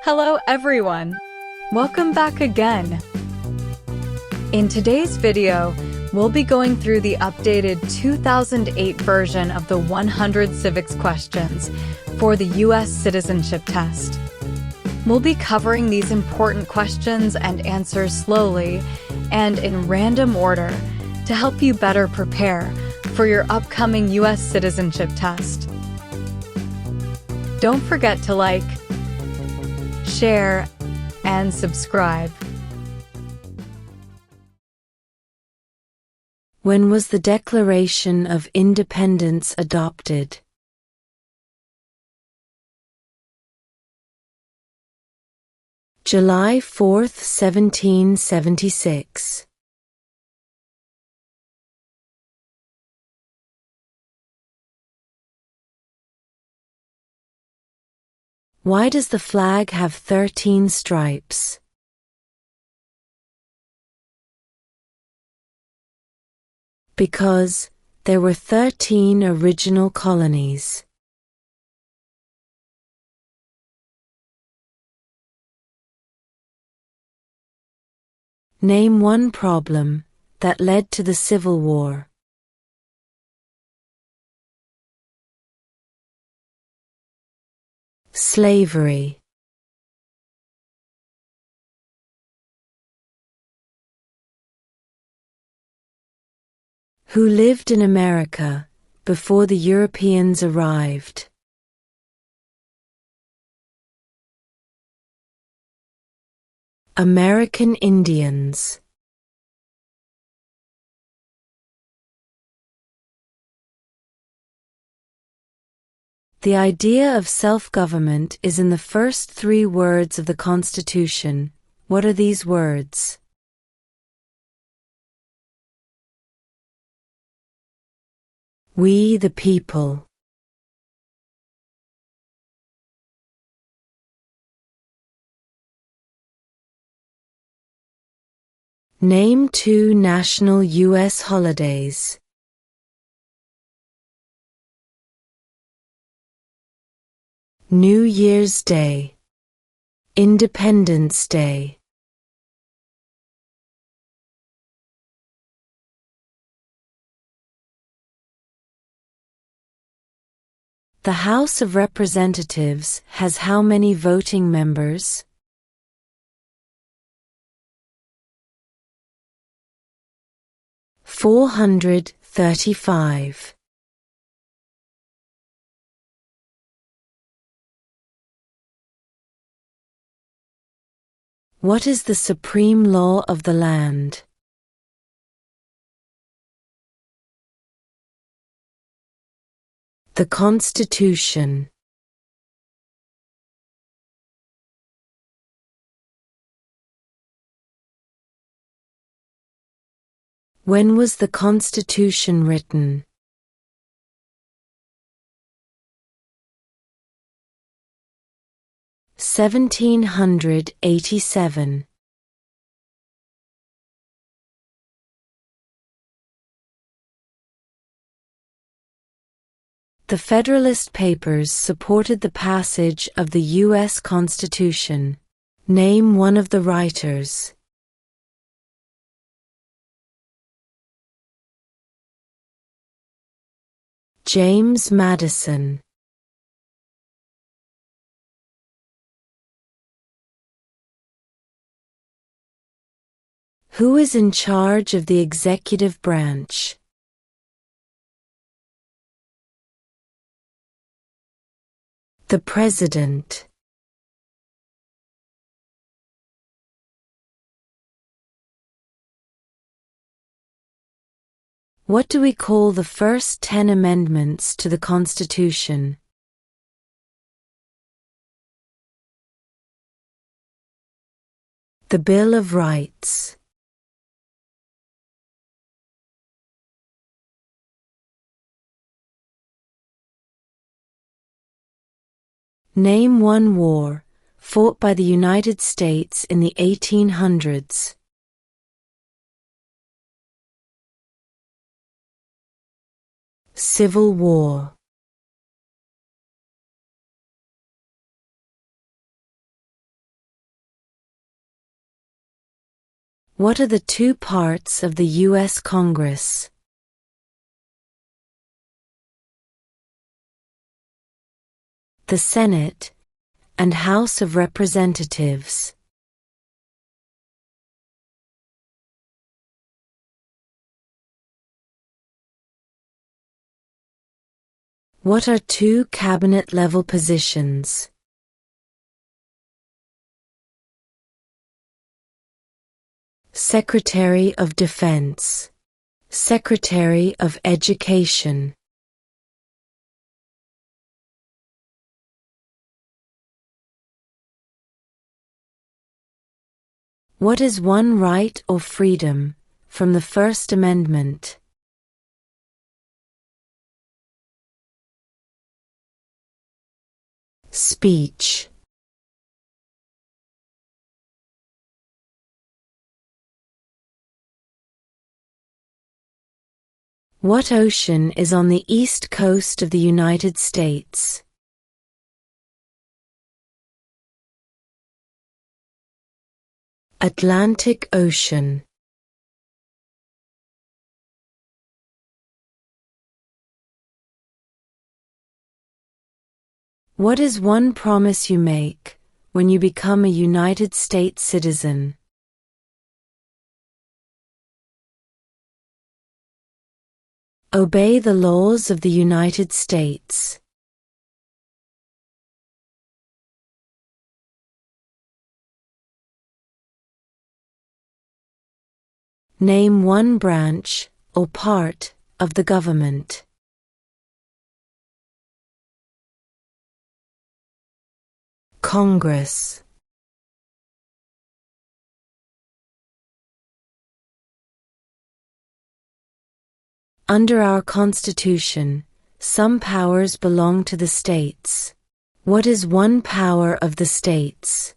Hello everyone! Welcome back again! In today's video, we'll be going through the updated 2008 version of the 100 civics questions for the U.S. Citizenship Test. We'll be covering these important questions and answers slowly and in random order to help you better prepare for your upcoming U.S. Citizenship Test. Don't forget to like, share, and subscribe. When was the Declaration of Independence adopted? July 4th, 1776. Why does the flag have 13 stripes? Because there were 13 original colonies. Name one problem that led to the Civil War. Slavery. Who lived in America before the Europeans arrived? American Indians. The idea of self-government is in the first 3 words of the Constitution. What are these words? We the people. Name 2 national U.S. holidays. New Year's Day, Independence Day. The House of Representatives has how many voting members? (435). What is the supreme law of the land? The Constitution. When was the Constitution written? (1787). The Federalist Papers supported the passage of the U.S. Constitution. Name one of the writers. James Madison. Who is in charge of the executive branch? The President. What do we call the first 10 amendments to the Constitution? The Bill of Rights. Name one war fought by the United States in the 1800s. Civil War. What are the two parts of the U.S. Congress? The Senate and House of Representatives. What are two cabinet-level positions? Secretary of Defense, Secretary of Education. What is one right or freedom from the First Amendment? Speech. What ocean is on the east coast of the United States? Atlantic Ocean. What is one promise you make when you become a United States citizen? Obey the laws of the United States. Name one branch or part of the government. Congress. Under our Constitution, some powers belong to the states. What is one power of the states?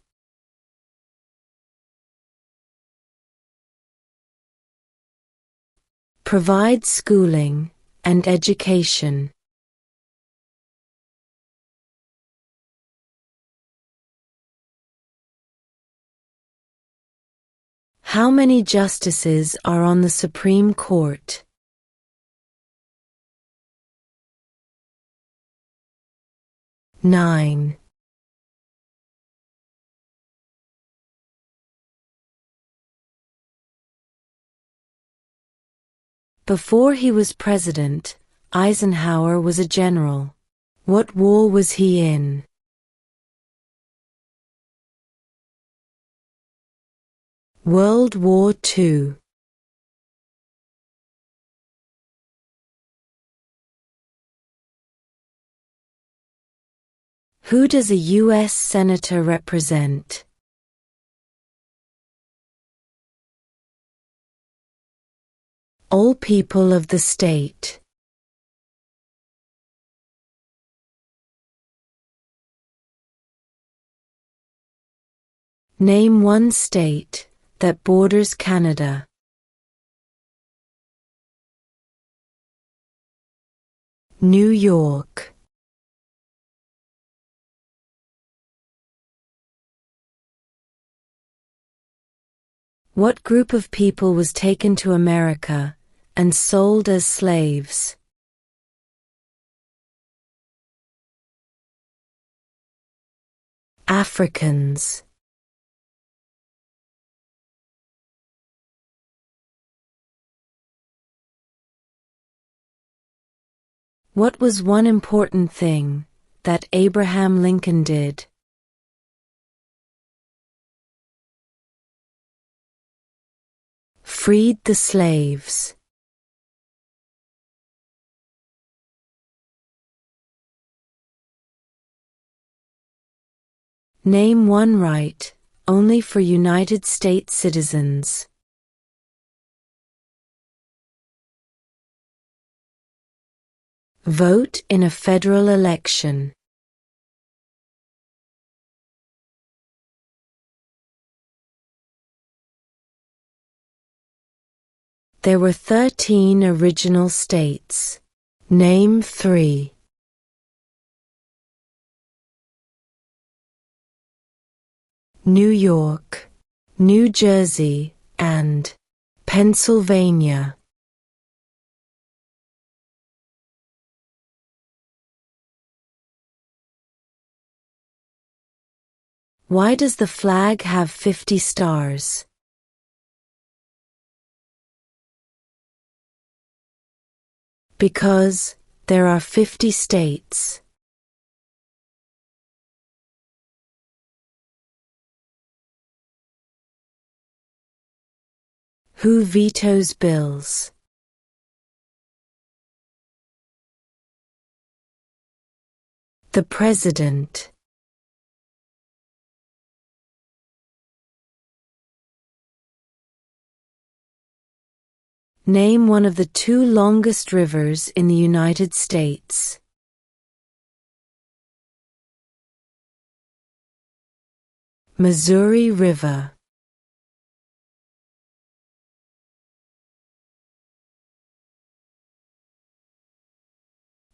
Provide schooling and education. How many justices are on the Supreme Court? Nine. Before he was president, Eisenhower was a general. What war was he in? World War II. Who does a U.S. Senator represent? All people of the state. Name one state that borders Canada. New York. What group of people was taken to America and sold as slaves? Africans. What was one important thing that Abraham Lincoln did? Freed the slaves. Name one right only for United States citizens. Vote in a federal election. There were 13 original states. Name 3. New York, New Jersey, and Pennsylvania. Why does the flag have 50 stars? Because there are 50 states. Who vetoes bills? The President. Name one of the two longest rivers in the United States. Missouri River.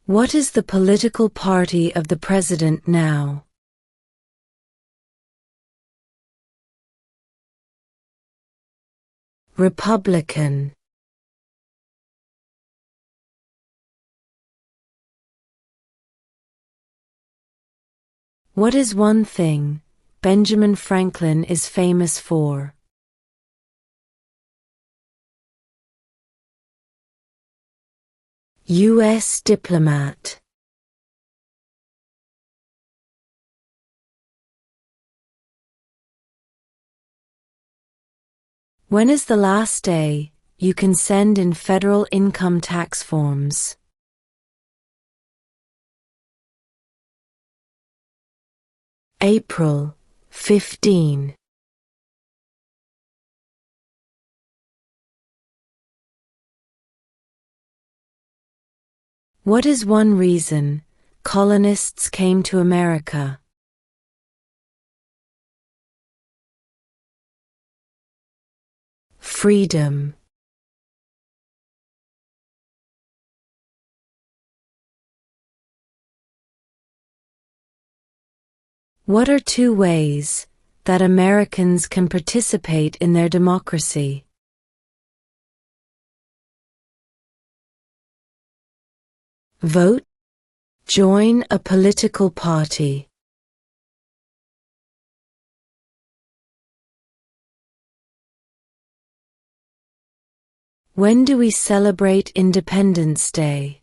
What is the political party of the President now? Republican. What is one thing Benjamin Franklin is famous for? U.S. diplomat. When is the last day you can send in federal income tax forms? April 15. What is one reason colonists came to America? Freedom. What are two ways that Americans can participate in their democracy? Vote. Join a political party. When do we celebrate Independence Day?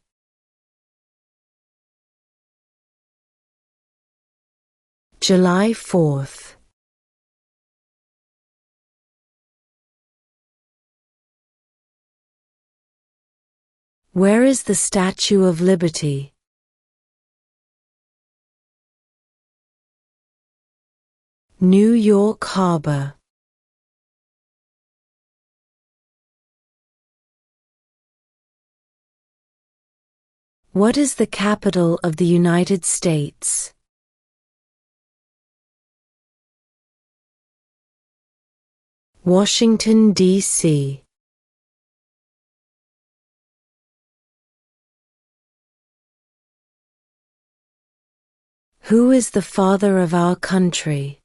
July 4th. Where is the Statue of Liberty? New York Harbor. What is the capital of the United States? Washington, D.C. Who is the father of our country?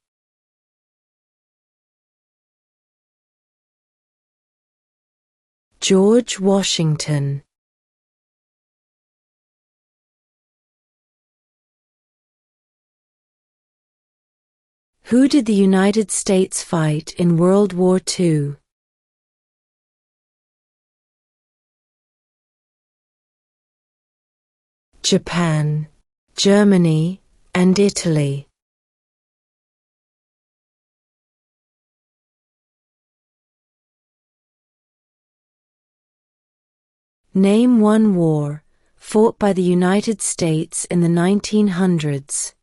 George Washington. Who did the United States fight in World War II? Japan, Germany, and Italy. Name one war fought by the United States in the 1900s.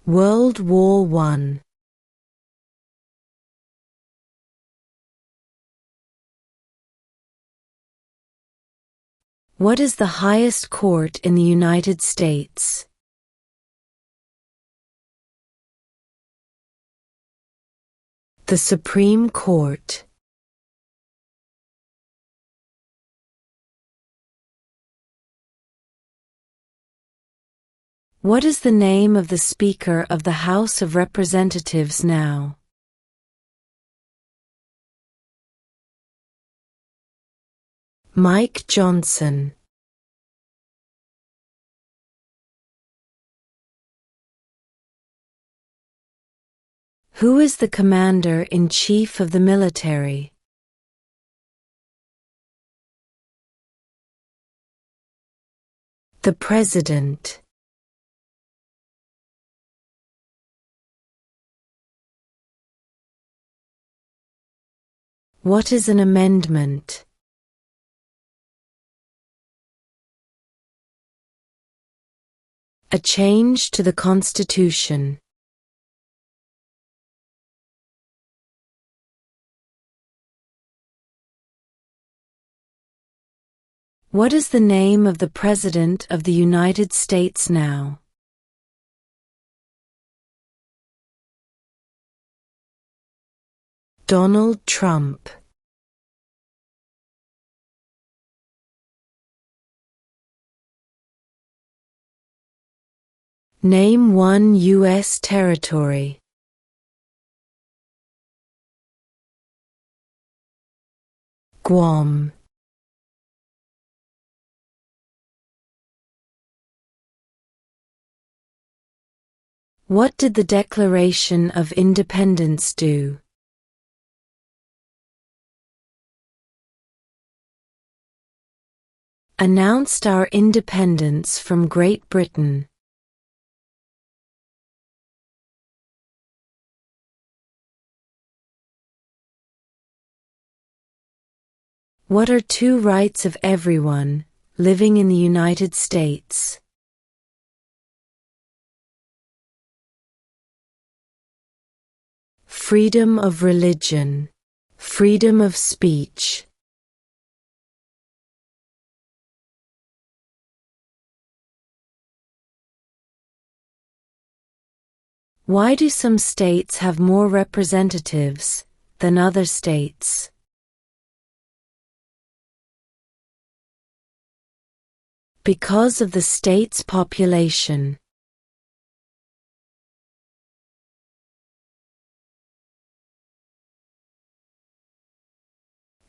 World War I. What is the highest court in the United States? The Supreme Court. What is the name of the Speaker of the House of Representatives now? Mike Johnson. Who is the Commander-in-Chief of the military? The President. What is an amendment? A change to the Constitution. What is the name of the President of the United States now? Donald Trump. Name one U.S. territory. Guam. What did the Declaration of Independence do? Announced our independence from Great Britain. What are two rights of everyone living in the United States? Freedom of religion, freedom of speech. Why do some states have more representatives than other states? Because of the state's population.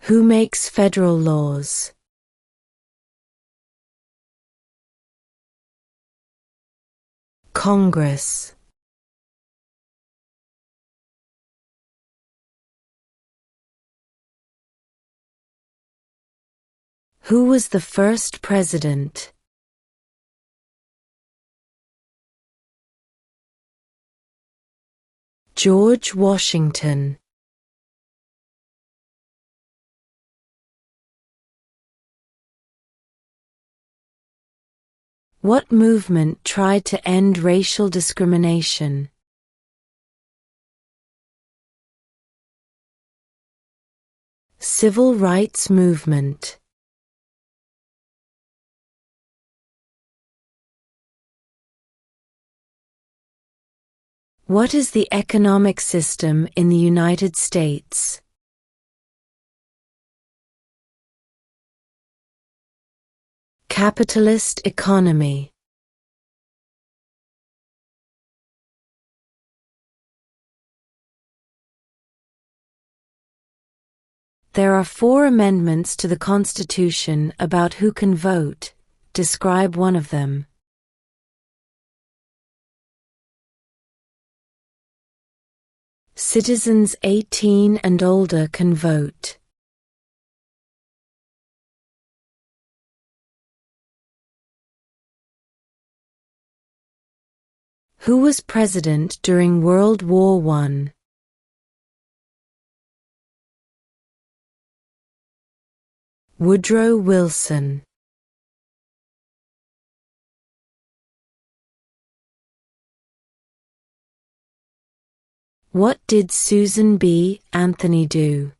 Who makes federal laws? Congress. Who was the first president? George Washington. What movement tried to end racial discrimination? Civil rights movement. What is the economic system in the United States? Capitalist economy. There are 4 amendments to the Constitution about who can vote. Describe one of them. Citizens 18 and older can vote. Who was president during World War I? Woodrow Wilson. What did Susan B. Anthony do?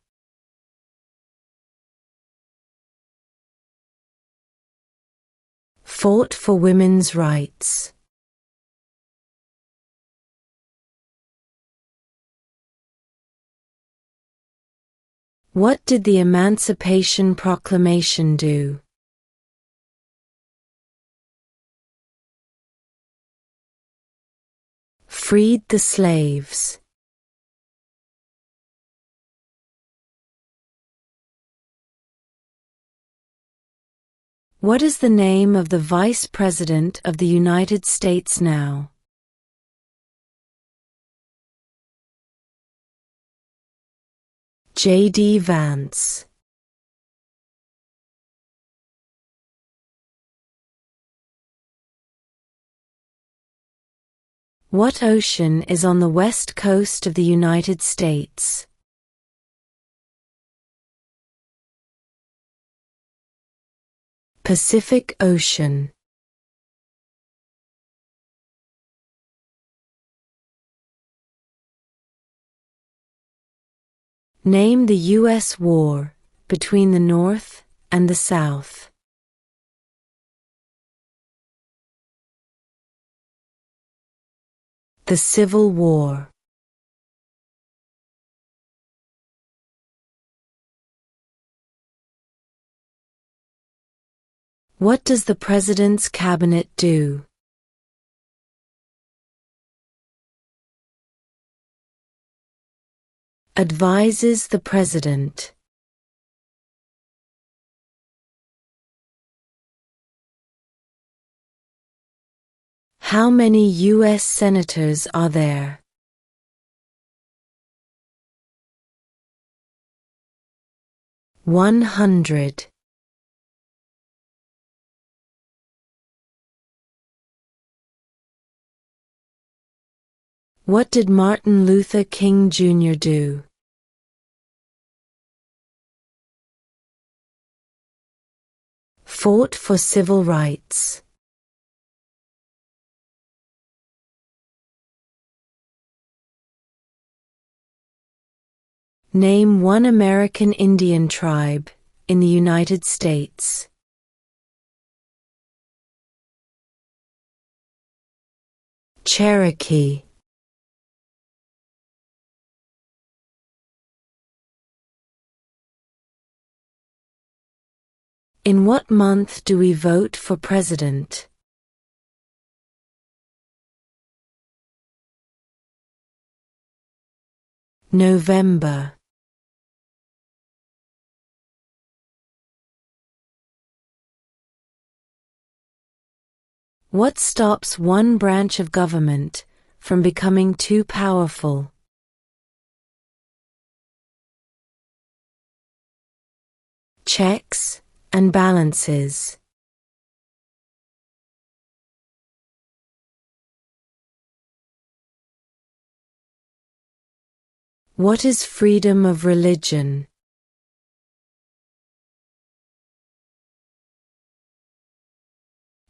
Fought for women's rights. What did the Emancipation Proclamation do? freed the slaves. What is the name of the Vice President of the United States now? J.D. Vance. What ocean is on the west coast of the United States? Pacific Ocean. Name the U.S. war between the North and the South. The Civil War. What does the President's Cabinet do? Advises the President. How many U.S. Senators are there? $100. What did Martin Luther King Jr. do? Fought for civil rights. Name one American Indian tribe in the United States. Cherokee. In what month do we vote for president? November. What stops one branch of government from becoming too powerful? Checks and balances. What is freedom of religion?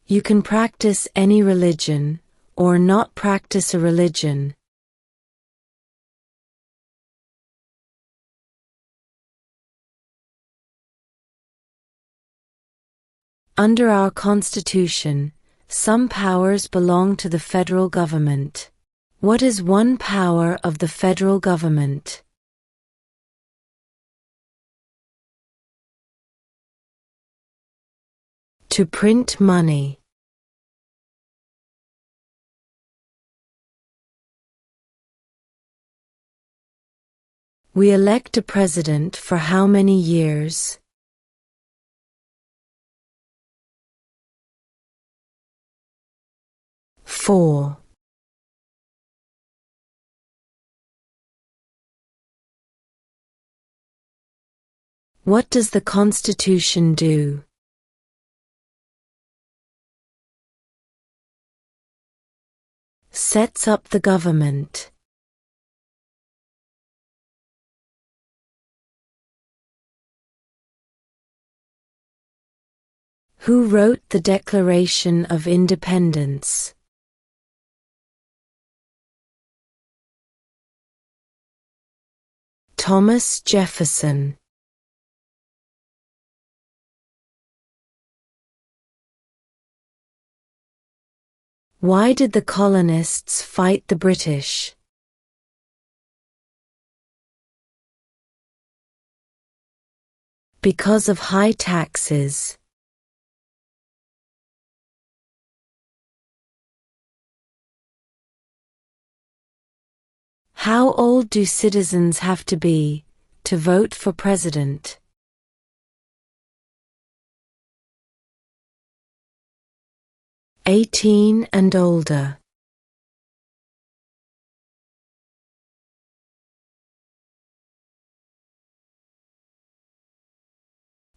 You can practice any religion or not practice a religion. Under our Constitution, some powers belong to the federal government. What is one power of the federal government? To print money. We elect a president for how many years? 4. What does the Constitution do? Sets up the government. Who wrote the Declaration of Independence? Thomas Jefferson. Why did the colonists fight the British? Because of high taxes. How old do citizens have to be to vote for president? 18 and older.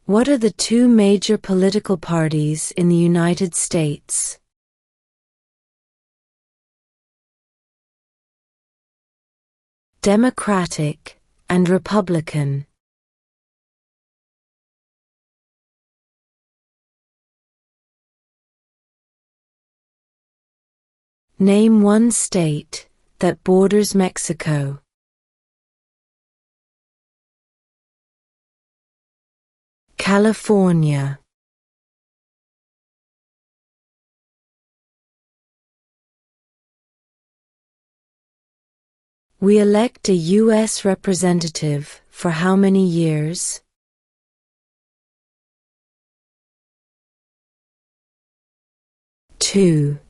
What are the two major political parties in the United States? Democratic and Republican. Name one state that borders Mexico. California. We elect a U.S. representative for how many years? 2.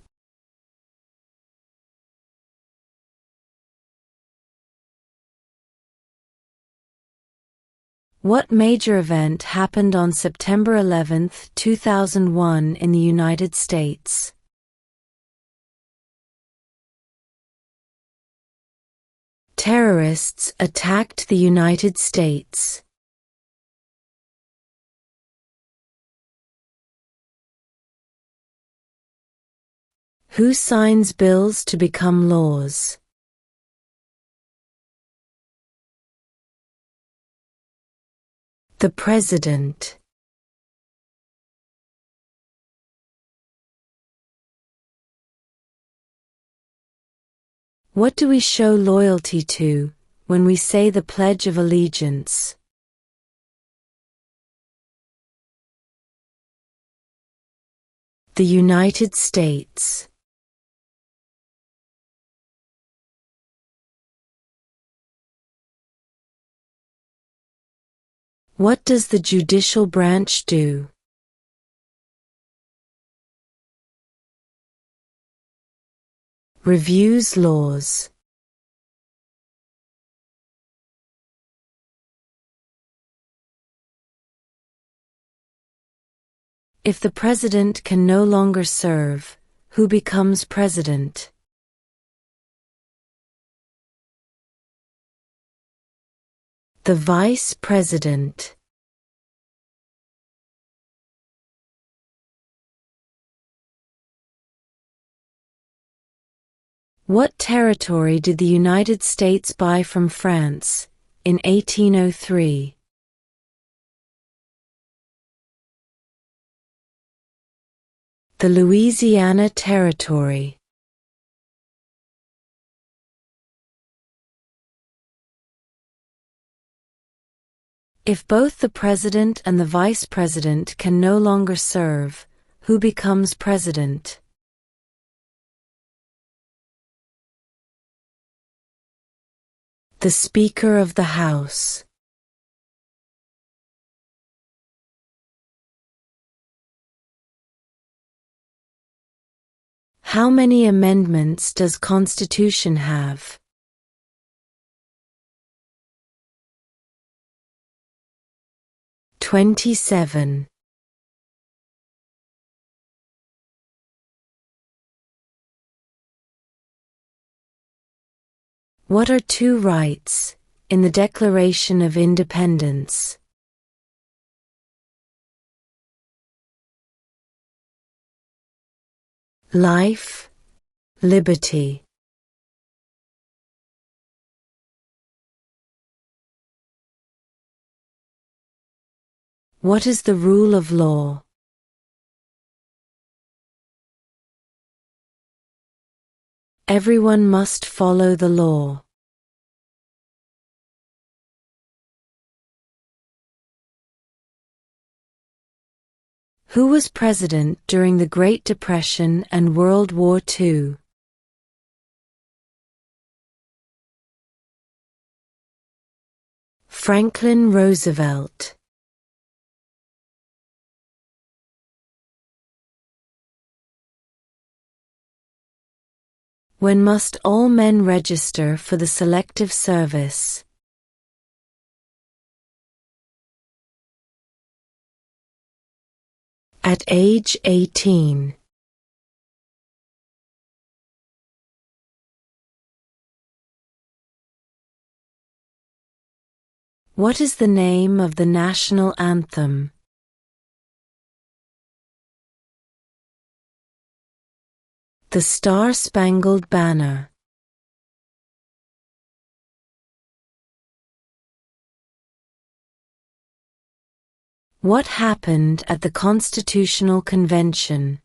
What major event happened on September 11, 2001 in the United States? Terrorists attacked the United States. Who signs bills to become laws? The President. What do we show loyalty to when we say the Pledge of Allegiance? The United States. What does the judicial branch do? Reviews laws. If the president can no longer serve, who becomes president? The vice president. What territory did the United States buy from France in 1803? The Louisiana Territory. If both the president and the vice president can no longer serve, who becomes president? The Speaker of the House. How many amendments does Constitution have? 27. What are two rights in the Declaration of Independence? Life, liberty. What is the rule of law? Everyone must follow the law. Who was president during the Great Depression and World War II? Franklin Roosevelt. When must all men register for the Selective Service? At age 18. What is the name of the national anthem? The Star-Spangled Banner. What happened at the Constitutional Convention?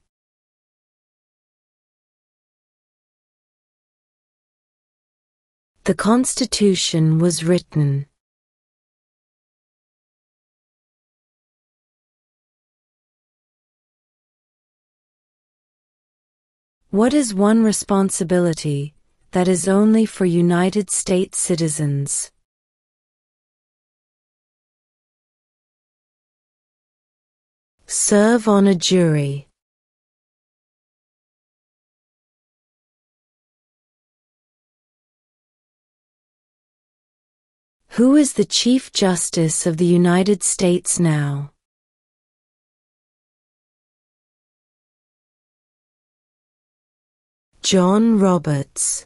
The Constitution was written. What is one responsibility that is only for United States citizens? Serve on a jury. Who is the Chief Justice of the United States now? John Roberts.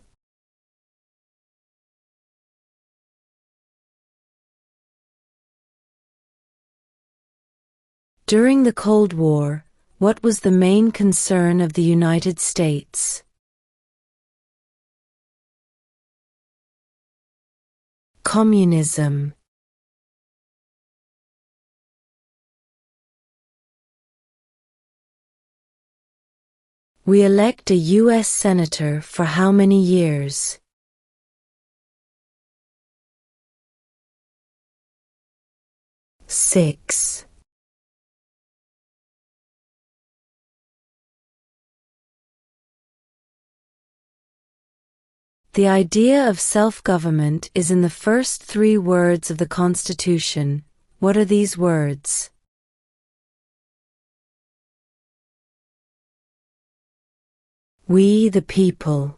During the Cold War, what was the main concern of the United States? Communism. We elect a U.S. Senator for how many years? 6. The idea of self-government is in the first 3 words of the Constitution. What are these words? We the people.